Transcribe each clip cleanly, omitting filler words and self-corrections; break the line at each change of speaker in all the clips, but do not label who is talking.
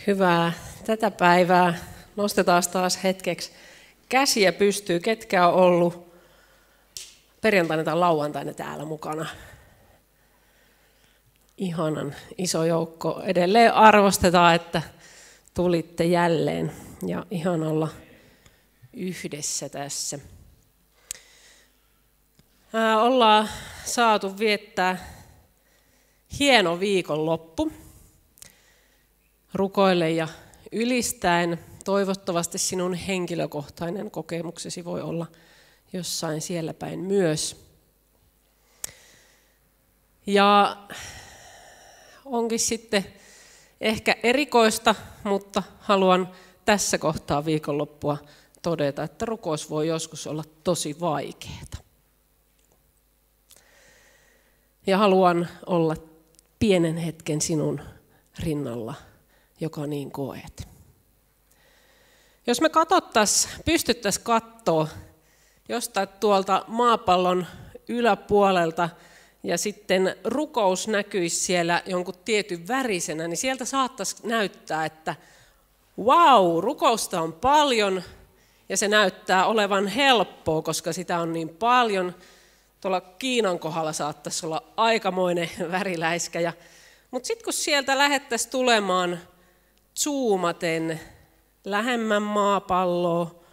Hyvää tätä päivää. Nostetaan taas hetkeksi käsiä pystyy, ketkä on ollut perjantaina tai lauantaina täällä mukana. Ihanan iso joukko. Edelleen arvostetaan, että tulitte jälleen ja ihan olla yhdessä tässä. Ollaan saatu viettää hieno viikonloppu rukoille ja ylistäen. Toivottavasti sinun henkilökohtainen kokemuksesi voi olla jossain siellä päin myös. Ja onkin sitten ehkä erikoista, mutta haluan tässä kohtaa viikonloppua todeta, että rukous voi joskus olla tosi vaikeaa. Ja haluan olla pienen hetken sinun rinnalla, joka niin koet. Jos me pystyttäisiin katsoa jostain tuolta maapallon yläpuolelta ja sitten rukous näkyisi siellä jonkun tietyn värisenä, niin sieltä saattaisi näyttää, että vau, rukousta on paljon ja se näyttää olevan helppoa, koska sitä on niin paljon. Tuolla Kiinan kohdalla saattaisi olla aikamoinen väriläiskä. Mutta sitten kun sieltä lähdettäisiin tulemaan zoomaten lähemmän maapalloa,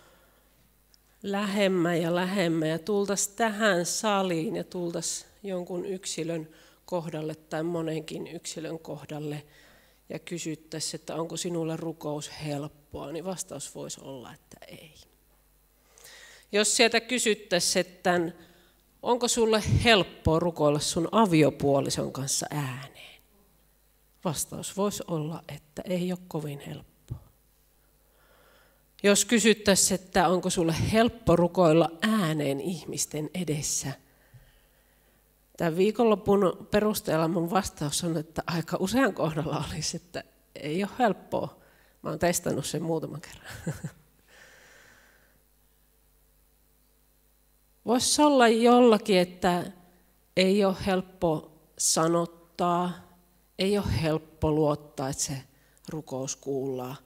lähemmän ja tultaisiin tähän saliin ja tultaisiin jonkun yksilön kohdalle tai monenkin yksilön kohdalle ja kysyttäisiin, että onko sinulle rukous helppoa, niin vastaus voisi olla, että ei. Jos sieltä kysyttäisiin, että onko sulle helppoa rukoilla sun aviopuolison kanssa ääneen, vastaus voisi olla, että ei ole kovin helppoa. Jos kysyttäisiin, että onko sulle helppo rukoilla ääneen ihmisten edessä, tämän viikonlopun perusteella mun vastaus on, että aika usean kohdalla olisi, että ei ole helppoa. Mä oon testannut sen muutaman kerran. Voisi olla jollakin, että ei ole helppo sanottaa, ei ole helppo luottaa, että se rukous kuullaan.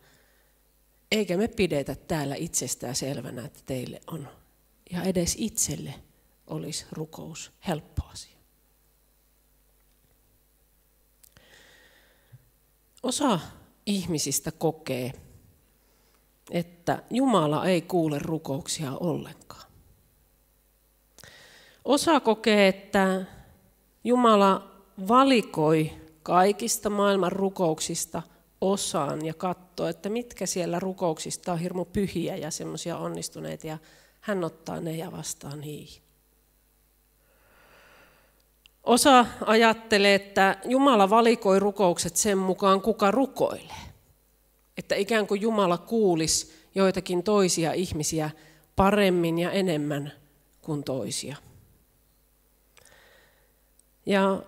Eikä me pidetä täällä itsestään selvänä, että teille on ja edes itselle olisi rukous helppo asia. Osa ihmisistä kokee, että Jumala ei kuule rukouksia ollenkaan. Osa kokee, että Jumala valikoi kaikista maailman rukouksista osaan ja katsoo, että mitkä siellä rukouksista on hirmu pyhiä ja semmoisia onnistuneita ja hän ottaa ne ja vastaa niihin. Osa ajattelee, että Jumala valikoi rukoukset sen mukaan, kuka rukoilee. Että ikään kuin Jumala kuulisi joitakin toisia ihmisiä paremmin ja enemmän kuin toisia. Ja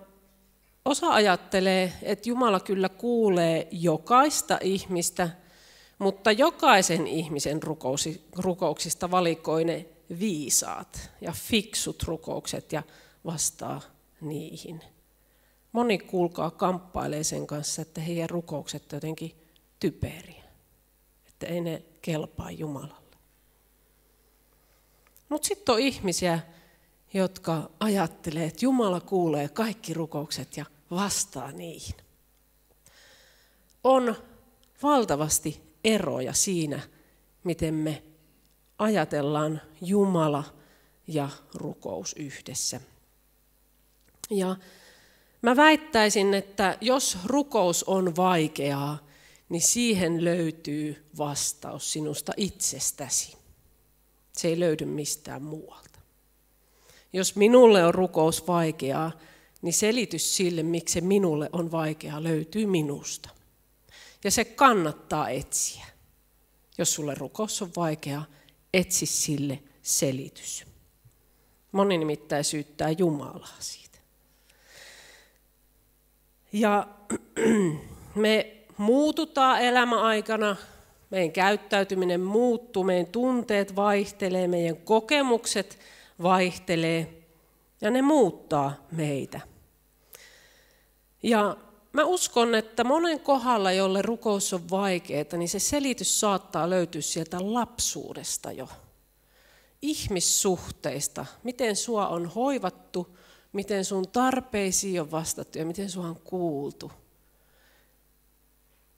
osa ajattelee, että Jumala kyllä kuulee jokaista ihmistä, mutta jokaisen ihmisen rukouksista valikoi ne viisaat ja fiksut rukoukset ja vastaa niihin. Moni kuulkaa kamppailee sen kanssa, että heidän rukoukset on jotenkin typeriä, että ei ne kelpaa Jumalalle. Mutta sitten on ihmisiä, jotka ajattelee, että Jumala kuulee kaikki rukoukset ja vastaa niihin. On valtavasti eroja siinä, miten me ajatellaan Jumala ja rukous yhdessä. Ja mä väittäisin, että jos rukous on vaikeaa, niin siihen löytyy vastaus sinusta itsestäsi. Se ei löydy mistään muualta. Jos minulle on rukous vaikeaa, niin selitys sille, miksi se minulle on vaikeaa, löytyy minusta. Ja se kannattaa etsiä. Jos sulle rukous on vaikeaa, etsi sille selitys. Moni nimittäin syyttää Jumalaa siitä. Ja me muututaan elämäaikana, meidän käyttäytyminen muuttuu, meidän tunteet vaihtelee, meidän kokemukset vaihtelee ja ne muuttaa meitä. Ja mä uskon, että monen kohdalla, jolle rukous on vaikeaa, niin se selitys saattaa löytyä sieltä lapsuudesta jo. Ihmissuhteista, miten sua on hoivattu, miten sun tarpeisiin on vastattu ja miten sua on kuultu.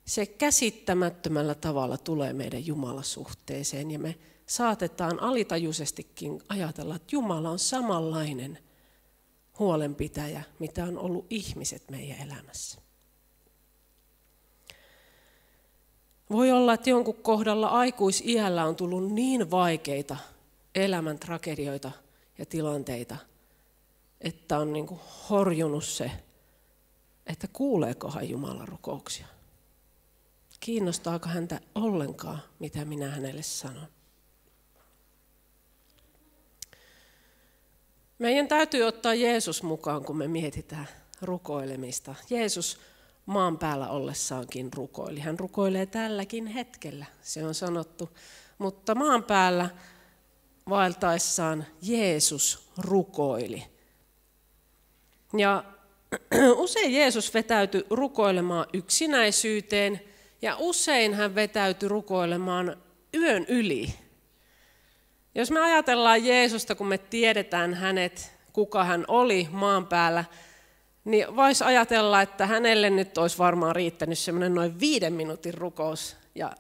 Se käsittämättömällä tavalla tulee meidän Jumalasuhteeseen ja me saatetaan alitajuisestikin ajatella, että Jumala on samanlainen huolenpitäjä, mitä on ollut ihmiset meidän elämässä. Voi olla, että jonkun kohdalla aikuisiällä on tullut niin vaikeita elämän tragedioita ja tilanteita, että on niin kuin horjunut se, että kuuleekohan Jumalan rukouksia. Kiinnostaako häntä ollenkaan, mitä minä hänelle sanon. Meidän täytyy ottaa Jeesus mukaan, kun me mietitään rukoilemista. Jeesus maan päällä ollessaankin rukoili. Hän rukoilee tälläkin hetkellä, se on sanottu. Mutta maan päällä vaeltaessaan Jeesus rukoili. Ja usein Jeesus vetäytyi rukoilemaan yksinäisyyteen ja usein hän vetäytyi rukoilemaan yön yli. Jos me ajatellaan Jeesusta, kun me tiedetään hänet, kuka hän oli maan päällä, niin voisi ajatella, että hänelle nyt olisi varmaan riittänyt semmoinen noin 5 minuutin rukous, ja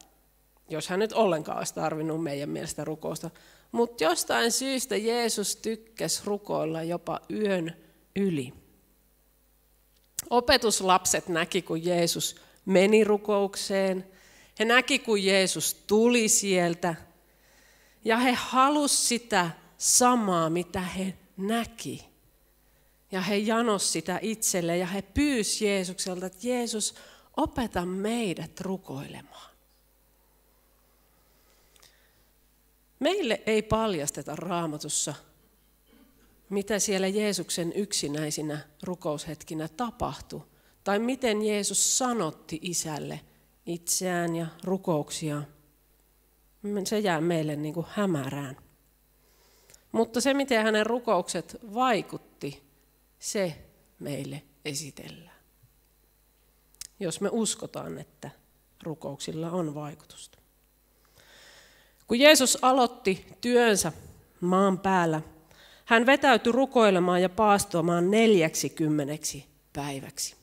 jos hän nyt ollenkaan olisi tarvinnut meidän mielestä rukousta. Mutta jostain syystä Jeesus tykkäsi rukoilla jopa yön yli. Opetuslapset näki, kun Jeesus meni rukoukseen. He näki, kun Jeesus tuli sieltä. Ja he halusivat sitä samaa, mitä he näki. Ja he janos sitä itselleen ja he pyysi Jeesukselta, että Jeesus, opeta meidät rukoilemaan. Meille ei paljasteta Raamatussa, mitä siellä Jeesuksen yksinäisinä rukoushetkinä tapahtui, tai miten Jeesus sanotti Isälle itseään ja rukouksiaan. Se jää meille niin kuin hämärään. Mutta se, miten hänen rukoukset vaikutti, se meille esitellään. Jos me uskotaan, että rukouksilla on vaikutusta. Kun Jeesus aloitti työnsä maan päällä, hän vetäytyi rukoilemaan ja paastoamaan 40 päiväksi.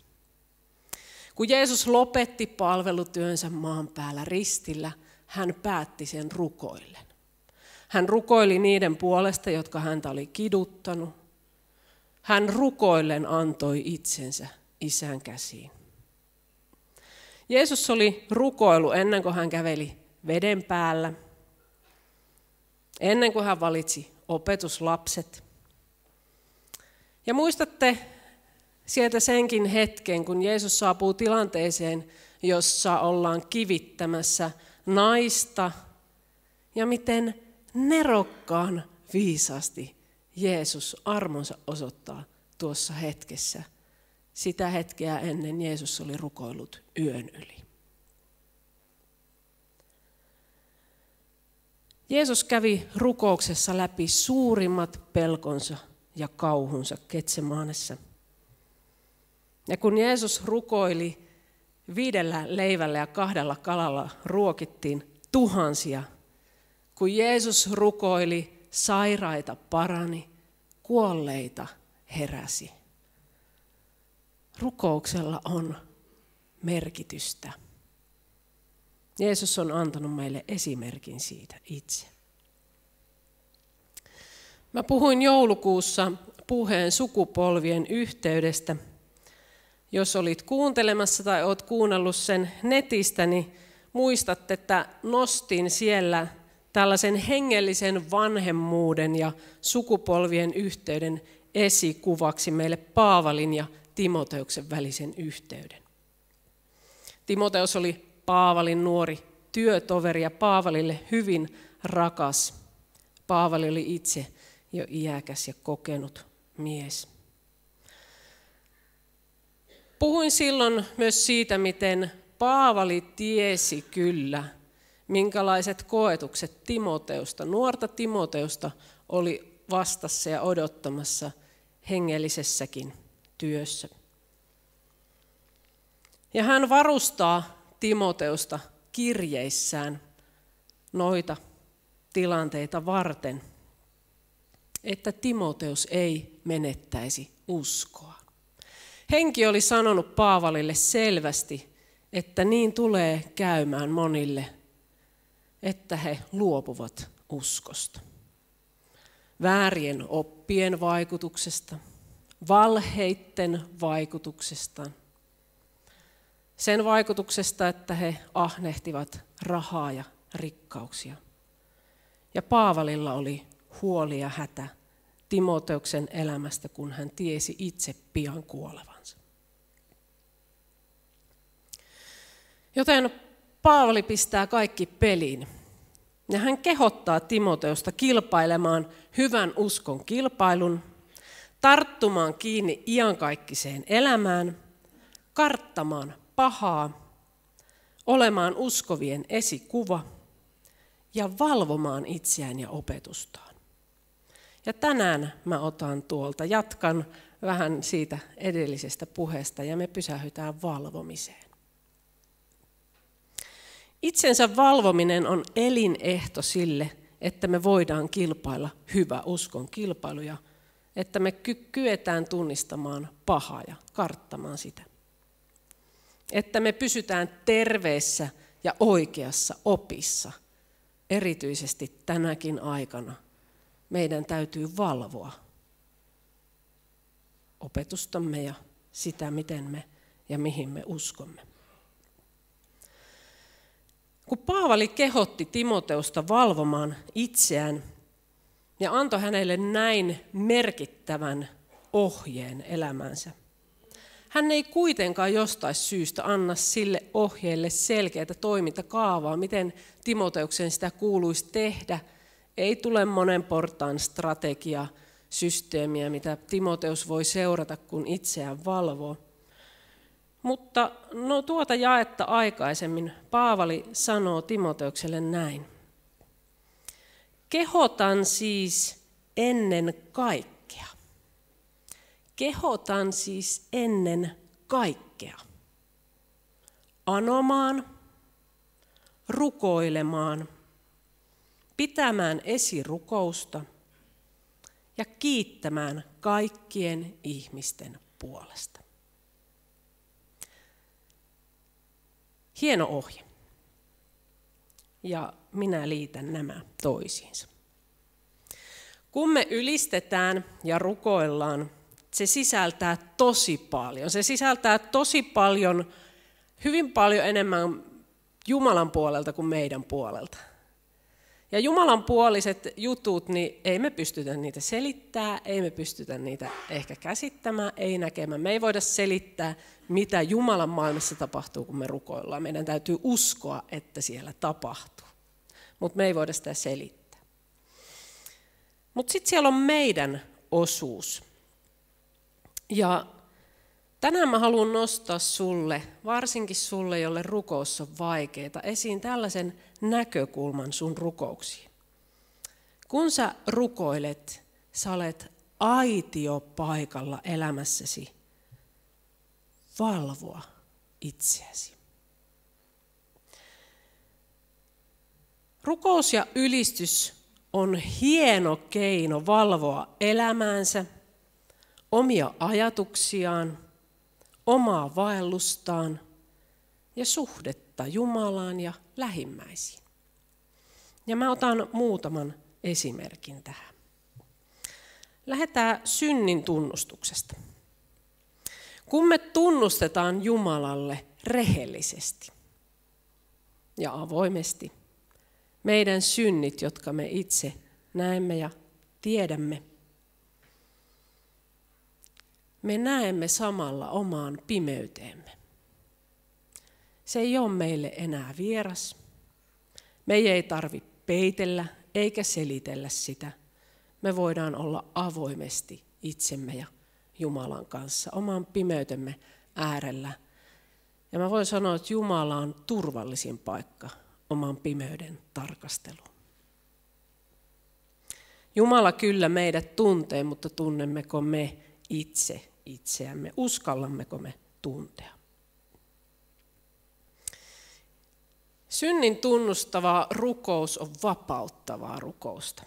Kun Jeesus lopetti palvelutyönsä maan päällä ristillä, hän päätti sen rukoillen. Hän rukoili niiden puolesta, jotka häntä oli kiduttanut. Hän rukoillen antoi itsensä Isän käsiin. Jeesus oli rukoilu ennen kuin hän käveli veden päällä, ennen kuin hän valitsi opetuslapset. Ja muistatte sieltä senkin hetken, kun Jeesus saapuu tilanteeseen, jossa ollaan kivittämässä naista, ja miten nerokkaan viisaasti Jeesus armonsa osoittaa tuossa hetkessä. Sitä hetkeä ennen Jeesus oli rukoillut yön yli. Jeesus kävi rukouksessa läpi suurimmat pelkonsa ja kauhunsa Getsemanessa. Ja kun Jeesus rukoili, 5 leivällä ja 2 kalalla ruokittiin tuhansia. Kun Jeesus rukoili, sairaita parani, kuolleita heräsi. Rukouksella on merkitystä. Jeesus on antanut meille esimerkin siitä itse. Mä puhuin joulukuussa puheen sukupolvien yhteydestä. Jos olit kuuntelemassa tai olet kuunnellut sen netistä, niin muistatte, että nostin siellä tällaisen hengellisen vanhemmuuden ja sukupolvien yhteyden esikuvaksi meille Paavalin ja Timoteuksen välisen yhteyden. Timoteus oli Paavalin nuori työtoveri ja Paavalille hyvin rakas. Paavali oli itse jo iäkäs ja kokenut mies. Puhuin silloin myös siitä, miten Paavali tiesi kyllä, minkälaiset koetukset Timoteusta, nuorta Timoteusta oli vastassa ja odottamassa hengellisessäkin työssä. Ja hän varustaa Timoteusta kirjeissään noita tilanteita varten, että Timoteus ei menettäisi uskoa. Henki oli sanonut Paavalille selvästi, että niin tulee käymään monille, että he luopuvat uskosta. Väärien oppien vaikutuksesta, valheitten vaikutuksesta, sen vaikutuksesta, että he ahnehtivat rahaa ja rikkauksia. Ja Paavalilla oli huoli ja hätä Timoteuksen elämästä, kun hän tiesi itse pian kuolevansa. Joten Paavali pistää kaikki peliin. Ja hän kehottaa Timoteusta kilpailemaan hyvän uskon kilpailun, tarttumaan kiinni iankaikkiseen elämään, karttamaan pahaa, olemaan uskovien esikuva ja valvomaan itseään ja opetustaan. Ja tänään mä jatkan vähän siitä edellisestä puheesta ja me pysähdytään valvomiseen. Itsensä valvominen on elinehto sille, että me voidaan kilpailla hyvä uskon kilpailuja, että me kyetään tunnistamaan pahaa ja karttamaan sitä. Että me pysytään terveessä ja oikeassa opissa, erityisesti tänäkin aikana. Meidän täytyy valvoa opetustamme ja sitä, miten me ja mihin me uskomme. Kun Paavali kehotti Timoteusta valvomaan itseään ja antoi hänelle näin merkittävän ohjeen elämänsä, hän ei kuitenkaan jostain syystä anna sille ohjeelle selkeää toimintakaavaa, miten Timoteuksen sitä kuuluisi tehdä. Ei tule monen portaan strategia, systeemiä, mitä Timoteus voi seurata, kun itseään valvoo. Mutta tuota jaetta aikaisemmin Paavali sanoo Timoteukselle näin. Kehotan siis ennen kaikkea. Kehotan siis ennen kaikkea. Anomaan, rukoilemaan, pitämään esirukousta ja kiittämään kaikkien ihmisten puolesta. Hieno ohje. Ja minä liitän nämä toisiinsa. Kun me ylistetään ja rukoillaan, se sisältää tosi paljon. Se sisältää tosi paljon, hyvin paljon enemmän Jumalan puolelta kuin meidän puolelta. Ja Jumalan puoliset jutut, niin ei me pystytä niitä selittämään, ei me pystytä niitä ehkä käsittämään, ei näkemään. Me ei voida selittää, mitä Jumalan maailmassa tapahtuu, kun me rukoillaan. Meidän täytyy uskoa, että siellä tapahtuu. Mutta me ei voida sitä selittää. Mutta sitten siellä on meidän osuus. Ja tänään mä haluan nostaa sulle, varsinkin sulle, jolle rukous on vaikeaa, esiin tällaisen näkökulman sun rukouksiin. Kun sä rukoilet, sä olet aitiopaikalla elämässäsi valvoa itseäsi. Rukous ja ylistys on hieno keino valvoa elämäänsä, omia ajatuksiaan, omaa vaellustaan ja suhdetta Jumalaan ja lähimmäisiin. Ja mä otan muutaman esimerkin tähän. Lähdetään synnin tunnustuksesta. Kun me tunnustetaan Jumalalle rehellisesti ja avoimesti meidän synnit, jotka me itse näemme ja tiedämme, me näemme samalla omaan pimeyteemme. Se ei ole meille enää vieras. Me ei tarvitse peitellä eikä selitellä sitä. Me voidaan olla avoimesti itsemme ja Jumalan kanssa oman pimeytemme äärellä. Ja mä voin sanoa, että Jumala on turvallisin paikka oman pimeyden tarkasteluun. Jumala kyllä meidät tuntee, mutta tunnemmeko me itse itseämme? Uskallammeko me tuntea? Synnin tunnustava rukous on vapauttavaa rukousta.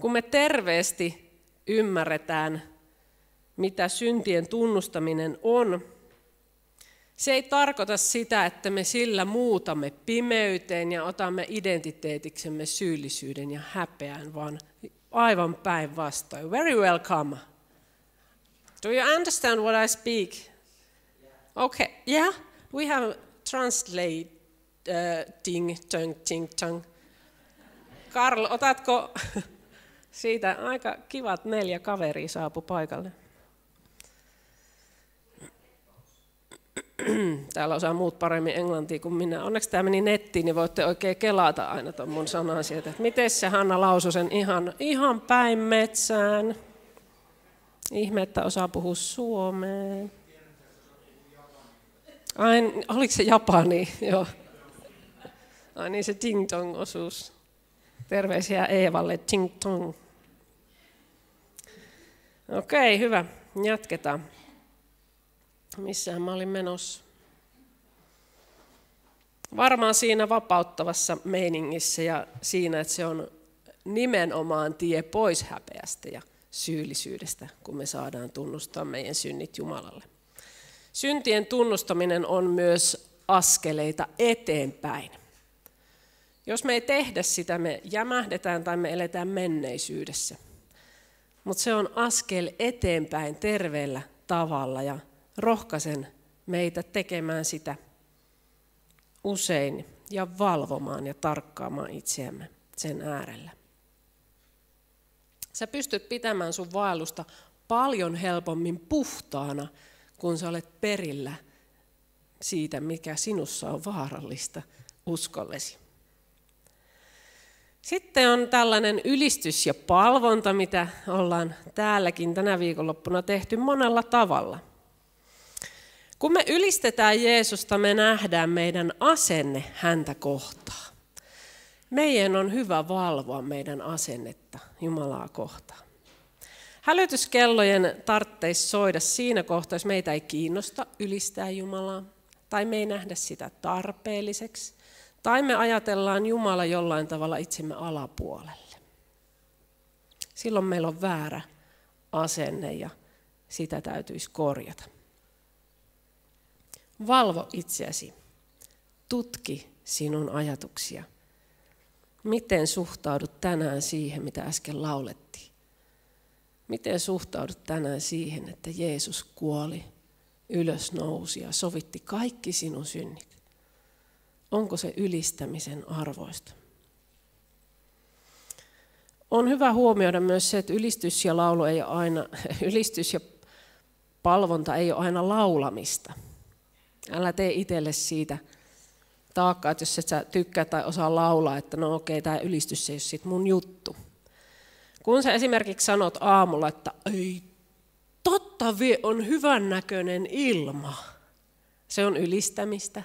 Kun me terveesti ymmärretään, mitä syntien tunnustaminen on, se ei tarkoita sitä, että me sillä muutamme pimeyteen ja otamme identiteetiksemme syyllisyyden ja häpeän, vaan aivan päinvastoin. Very welcome. Do you understand what I speak? Okay, yeah, we have translating, ting. Karl, otatko siitä? Aika kivat 4 kaveria saapu paikalle. Täällä osaa muut paremmin englantia kuin minä. Onneksi tämä meni nettiin, niin voitte oikein kelata aina tuon mun sanan sieltä. Että miten se Hanna lausui sen ihan päin metsään. Ihme, että osaa puhua suomea. Ai, oliko se japani? Joo. Ai niin, se ting-tong-osuus. Terveisiä Eevalle, ting-tong. Okei, hyvä. Jatketaan. Missähän mä olin menossa? Varmaan siinä vapauttavassa meiningissä ja siinä, että se on nimenomaan tie pois häpeästä ja syyllisyydestä, kun me saadaan tunnustaa meidän synnit Jumalalle. Syntien tunnustaminen on myös askeleita eteenpäin. Jos me ei tehdä sitä, me jämähdetään tai me eletään menneisyydessä. Mutta se on askel eteenpäin terveellä tavalla ja rohkaisen meitä tekemään sitä usein ja valvomaan ja tarkkaamaan itseämme sen äärellä. Sä pystyt pitämään sun vaellusta paljon helpommin puhtaana, kun sä olet perillä siitä, mikä sinussa on vaarallista uskollesi. Sitten on tällainen ylistys ja palvonta, mitä ollaan täälläkin tänä viikonloppuna tehty monella tavalla. Kun me ylistetään Jeesusta, me nähdään meidän asenne häntä kohtaan. Meidän on hyvä valvoa meidän asennetta Jumalaa kohtaan. Hälytyskellojen tarvitsisi soida siinä kohtaa, jos meitä ei kiinnosta ylistää Jumalaa, tai me ei nähdä sitä tarpeelliseksi, tai me ajatellaan Jumala jollain tavalla itsemme alapuolelle. Silloin meillä on väärä asenne ja sitä täytyisi korjata. Valvo itseäsi. Tutki sinun ajatuksia. Miten suhtaudut tänään siihen, mitä äsken laulettiin? Miten suhtaudut tänään siihen, että Jeesus kuoli, ylös nousi ja sovitti kaikki sinun synnit? Onko se ylistämisen arvoista? On hyvä huomioida myös se, että ylistys ja laulu ei ole aina, ylistys ja palvonta ei ole aina laulamista. Älä tee itselle siitä taakkaa, että jos et sä tykkää tai osaa laulaa, että no okei, tämä ylistys ei ole sit mun juttu. Kun sä esimerkiksi sanot aamulla, että ei, totta vie on hyvännäköinen ilma. Se on ylistämistä.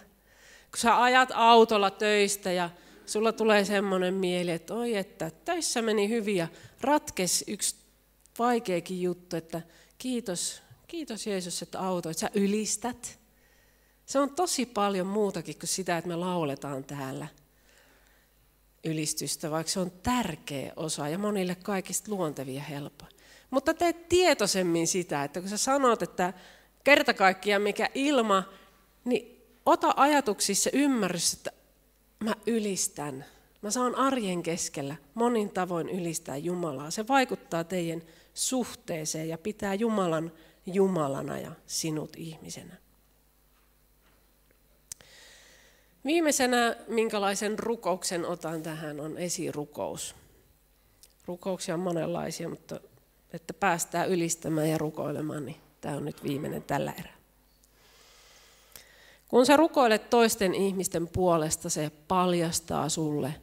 Kun sä ajat autolla töistä ja sulla tulee semmoinen mieli, että oi, että töissä meni hyvin ja ratkesi yksi vaikeakin juttu, että kiitos Jeesus, että autoit, sä ylistät. Se on tosi paljon muutakin kuin sitä, että me lauletaan täällä ylistystä, vaikka se on tärkeä osa ja monille kaikista luontevia ja helppoa. Mutta tee tietoisemmin sitä, että kun sä sanot, että kerta kaikkiaan mikä ilma, niin ota ajatuksissa ymmärrys, että mä ylistän. Mä saan arjen keskellä monin tavoin ylistää Jumalaa. Se vaikuttaa teidän suhteeseen ja pitää Jumalan Jumalana ja sinut ihmisenä. Viimeisenä, minkälaisen rukouksen otan tähän, on esirukous. Rukouksia on monenlaisia, mutta että päästään ylistämään ja rukoilemaan, niin tämä on nyt viimeinen tällä erää. Kun sä rukoilet toisten ihmisten puolesta, se paljastaa sulle,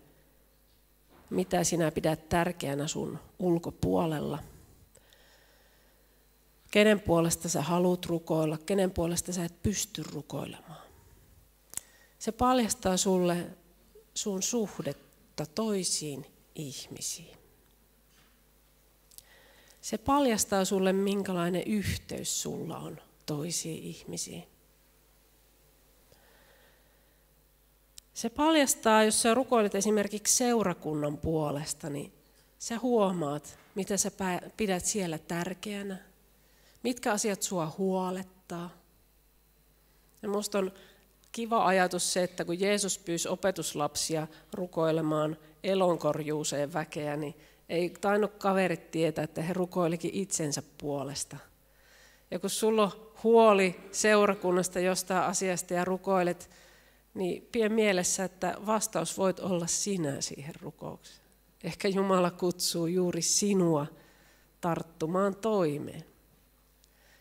mitä sinä pidät tärkeänä sun ulkopuolella. Kenen puolesta sä haluat rukoilla, kenen puolesta sä et pysty rukoilemaan. Se paljastaa sulle sun suhdetta toisiin ihmisiin. Se paljastaa sulle, minkälainen yhteys sulla on toisiin ihmisiin. Se paljastaa, jos sä rukoilet esimerkiksi seurakunnan puolesta, niin sä huomaat, mitä sä pidät siellä tärkeänä, mitkä asiat sua huolettaa. Ja musta on kiva ajatus se, että kun Jeesus pyysi opetuslapsia rukoilemaan elonkorjuuseen väkeä, niin ei tainnut kaverit tietää, että he rukoilikin itsensä puolesta. Ja kun sulla on huoli seurakunnasta jostain asiasta ja rukoilet, niin pidä mielessä, että vastaus voit olla sinä siihen rukoukseen. Ehkä Jumala kutsuu juuri sinua tarttumaan toimeen.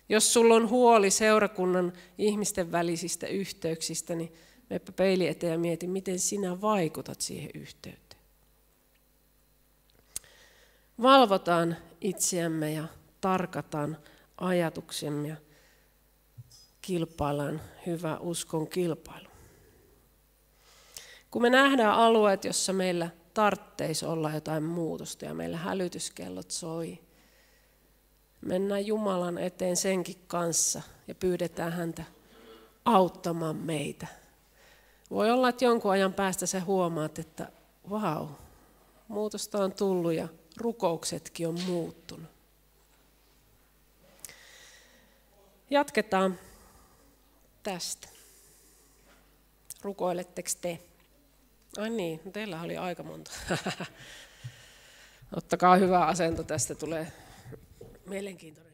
Jos sulla on huoli seurakunnan ihmisten välisistä yhteyksistä, niin meppä peili eteen ja mieti, miten sinä vaikutat siihen yhteyteen. Valvotaan itseämme ja tarkataan ajatuksemme ja kilpaillaan hyvä uskon kilpailu. Kun me nähdään alueet, jossa meillä tarvitsisi olla jotain muutosta ja meillä hälytyskellot soi, mennään Jumalan eteen senkin kanssa ja pyydetään häntä auttamaan meitä. Voi olla, että jonkun ajan päästä sä huomaat, että vau, muutosta on tullut ja rukouksetkin on muuttunut. Jatketaan tästä. Rukoiletteko te? Ai niin, teillä oli aika monta. Ottakaa hyvä asento, tästä tulee mielenkiintoinen.